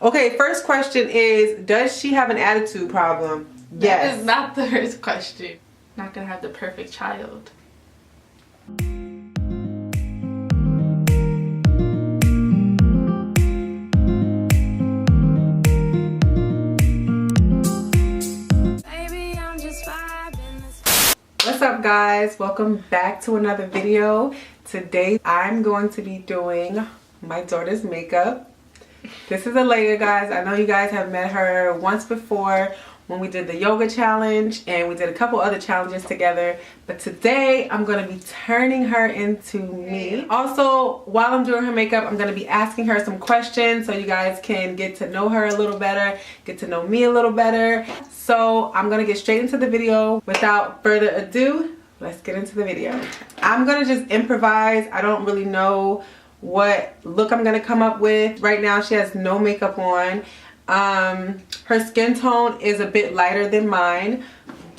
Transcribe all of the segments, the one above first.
Okay, first question is, does she have an attitude problem? Yes. That is not the first question. Not gonna have the perfect child. What's up, guys? Welcome back to another video. Today I'm going to be doing my daughter's makeup. This is Aalayah, guys. I know you guys have met her once before when we did the yoga challenge and we did a couple other challenges together, but today I'm going to be turning her into me. Also, while I'm doing her makeup, I'm going to be asking her some questions so you guys can get to know her a little better, get to know me a little better. So I'm going to get straight into the video. Without further ado, let's get into the video. I'm going to just improvise. I don't really know what look I'm going to come up with. Right now she has no makeup on. Her skin tone is a bit lighter than mine,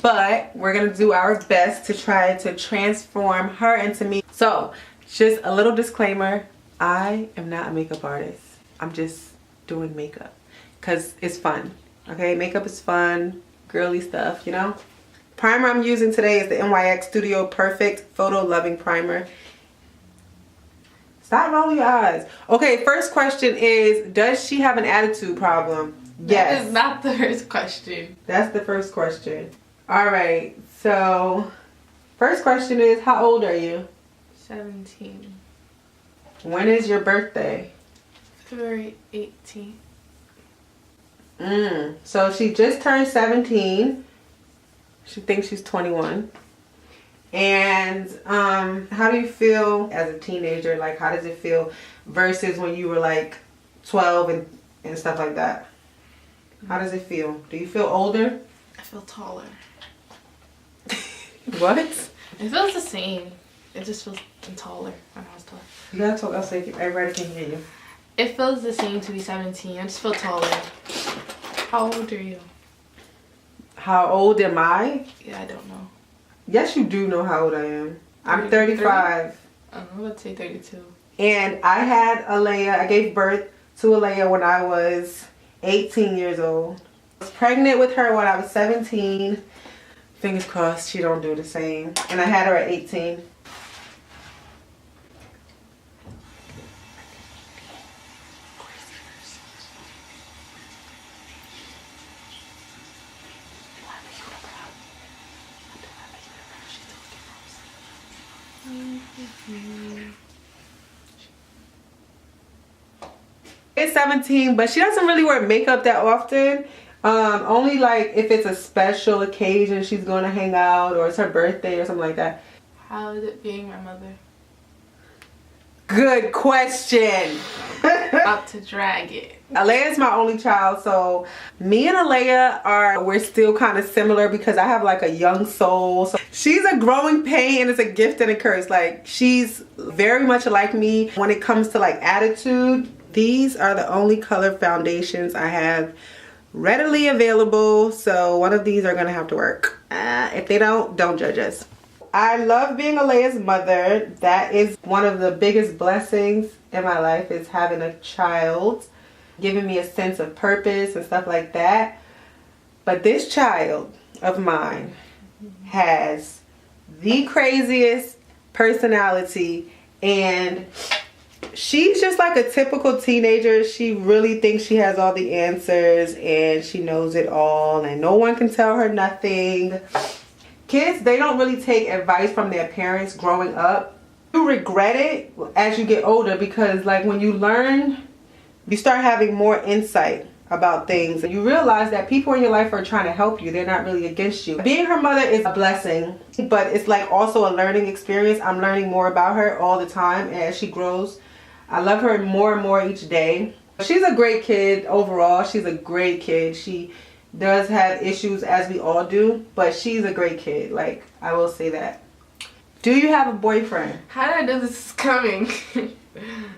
but we're gonna do our best to try to transform her into me. So just a little disclaimer, I am not a makeup artist. I'm just doing makeup because it's fun. Okay, makeup is fun, girly stuff, you know. Primer I'm using today is the NYX Studio Perfect Photo Loving Primer. Stop rolling your eyes. Okay, first question is, does she have an attitude problem? Yes. That is not the first question. That's the first question. Alright, so first question is, how old are you? 17. When is your birthday? February 18th. So she just turned 17. She thinks she's 21. And how do you feel as a teenager? Like, how does it feel versus when you were like 12 and stuff like that? How does it feel? Do you feel older? I feel taller. What? It feels the same. It just feels taller when I was taller. You gotta talk out so everybody can hear you. It feels the same to be 17. I just feel taller. How old are you? How old am I? Yeah, I don't know. Yes, you do know how old I am. I'm 35. I'm about to say 32. And I had Aalayah. I gave birth to Aalayah when I was 18 years old. I was pregnant with her when I was 17. Fingers crossed she don't do the same. And I had her at 18. It's 17, but she doesn't really wear makeup that often. Only like if it's a special occasion she's going to hang out or it's her birthday or something like that. How is it being my mother? Good question. About to drag it. Aalayah is my only child, so me and Aalayah we're still kind of similar because I have like a young soul. So she's a growing pain and it's a gift and a curse. Like, she's very much like me when it comes to like attitude. These are the only color foundations I have readily available, so one of these are gonna have to work. If they don't judge us. I love being Aalayah's mother. That is one of the biggest blessings in my life, is having a child, giving me a sense of purpose and stuff like that. But this child of mine has the craziest personality, and she's just like a typical teenager. She really thinks she has all the answers and she knows it all and no one can tell her nothing. Kids, they don't really take advice from their parents growing up. You regret it as you get older because like when you learn, you start having more insight about things and you realize that people in your life are trying to help you. They're not really against you. Being her mother is a blessing, but it's like also a learning experience. I'm learning more about her all the time as she grows. I love her more and more each day. She's a great kid overall. She's a great kid. She does have issues, as we all do, but she's a great kid. Like, I will say that. Do you have a boyfriend? How did I know this is coming?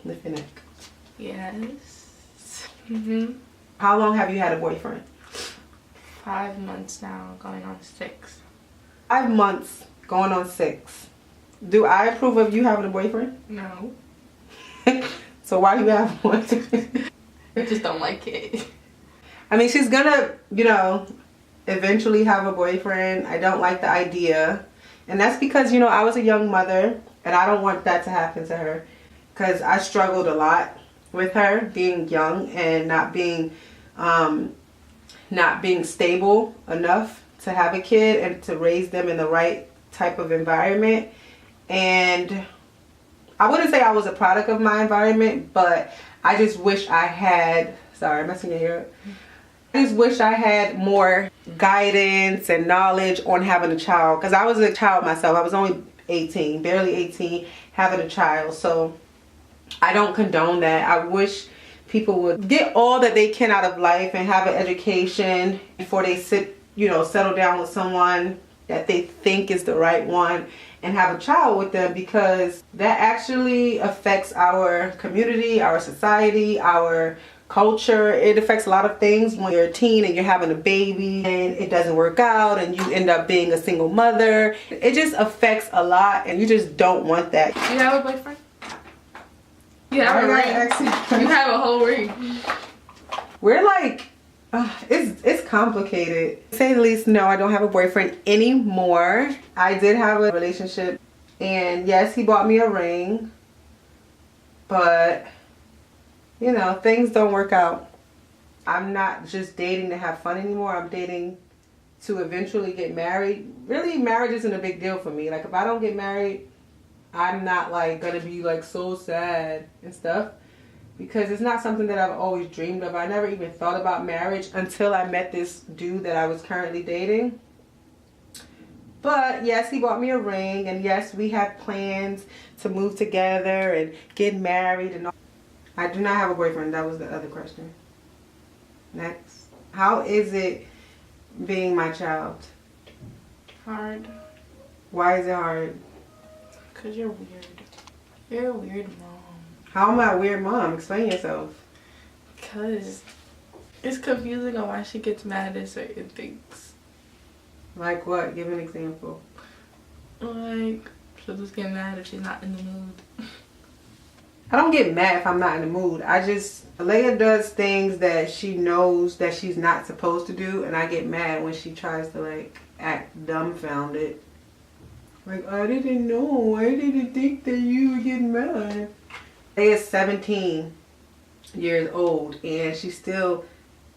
Lift your neck. Yes. How long have you had a boyfriend? 5 months now, going on 6. 5 months, going on 6. Do I approve of you having a boyfriend? No. So why you have one? I just don't like it. I mean, she's gonna, you know, eventually have a boyfriend. I don't like the idea. And that's because, you know, I was a young mother and I don't want that to happen to her. Because I struggled a lot with her being young and not being stable enough to have a kid and to raise them in the right type of environment. And I wouldn't say I was a product of my environment, but I just wish I had, sorry, I'm messing your hair up. I just wish I had more guidance and knowledge on having a child, because I was a child myself. I was only 18, barely 18, having a child. So I don't condone that. I wish people would get all that they can out of life and have an education before they settle down with someone that they think is the right one and have a child with them, because that actually affects our community, our society, our culture. It affects a lot of things when you're a teen and you're having a baby and it doesn't work out and you end up being a single mother. It just affects a lot and you just don't want that. Do you have a boyfriend? You have a ring. You have a whole ring. We're like, it's complicated. To say the least, no, I don't have a boyfriend anymore. I did have a relationship and yes, he bought me a ring, but you know, things don't work out. I'm not just dating to have fun anymore. I'm dating to eventually get married. Really, marriage isn't a big deal for me. Like, if I don't get married, I'm not like gonna be like so sad and stuff, because it's not something that I've always dreamed of. I never even thought about marriage until I met this dude that I was currently dating. But yes, he bought me a ring, and yes, we had plans to move together and get married and all. I do not have a boyfriend. That was the other question. Next. How is it being my child? Hard. Why is it hard? Because you're weird. You're a weird mom. How am I a weird mom? Explain yourself. Because it's confusing on why she gets mad at certain things. Like what? Give an example. Like, she'll just get mad if she's not in the mood. I don't get mad if I'm not in the mood. Aalayah does things that she knows that she's not supposed to do, and I get mad when she tries to like act dumbfounded. Like, I didn't know. I didn't think that you were getting mad. Aalayah is 17 years old, and she still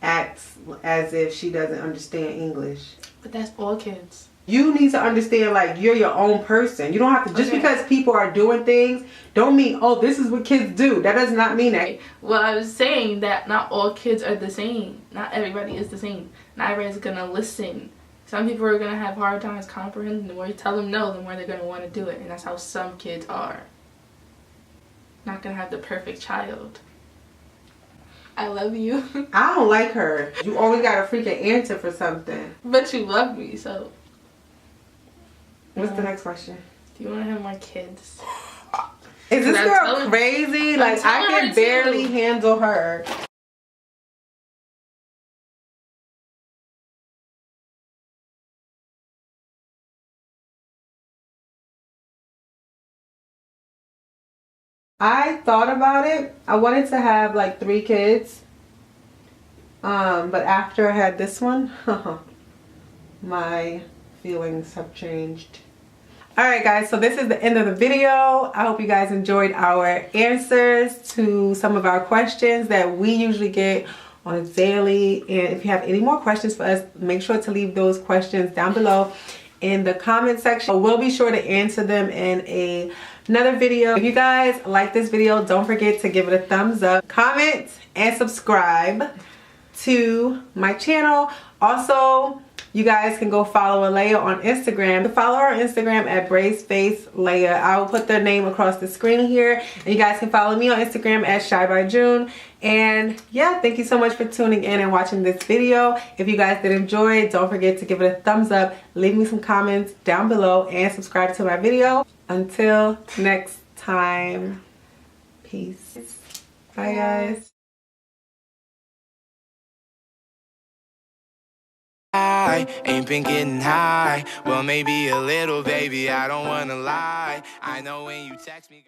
acts as if she doesn't understand English. But that's all kids. You need to understand, like, you're your own person. You don't have to, just because people are doing things, don't mean, oh, this is what kids do. That does not mean that. Well, I was saying that not all kids are the same. Not everybody is the same. Not everybody's gonna listen. Some people are gonna have hard times comprehending. The more you tell them no, the more they're gonna want to do it. And that's how some kids are. Not gonna have the perfect child. I love you. I don't like her. You always got a freaking answer for something. But you love me, so. What's the next question? Do you want to have more kids? Is this girl crazy? Like, I can barely handle her. I thought about it. I wanted to have like 3 kids. But after I had this one, my feelings have changed. Alright guys, so this is the end of the video. I hope you guys enjoyed our answers to some of our questions that we usually get on a daily. And if you have any more questions for us, make sure to leave those questions down below in the comment section. We'll be sure to answer them in another video. If you guys like this video, don't forget to give it a thumbs up, comment, and subscribe to my channel. Also, you guys can go follow Aalayah on Instagram. Follow her on Instagram at BraceFaceLayah. I will put their name across the screen here. And you guys can follow me on Instagram at shybyjune. And yeah, thank you so much for tuning in and watching this video. If you guys did enjoy it, don't forget to give it a thumbs up. Leave me some comments down below and subscribe to my video. Until next time, peace. Bye guys. I ain't been getting high. Well, maybe a little, baby, I don't wanna lie. I know when you text me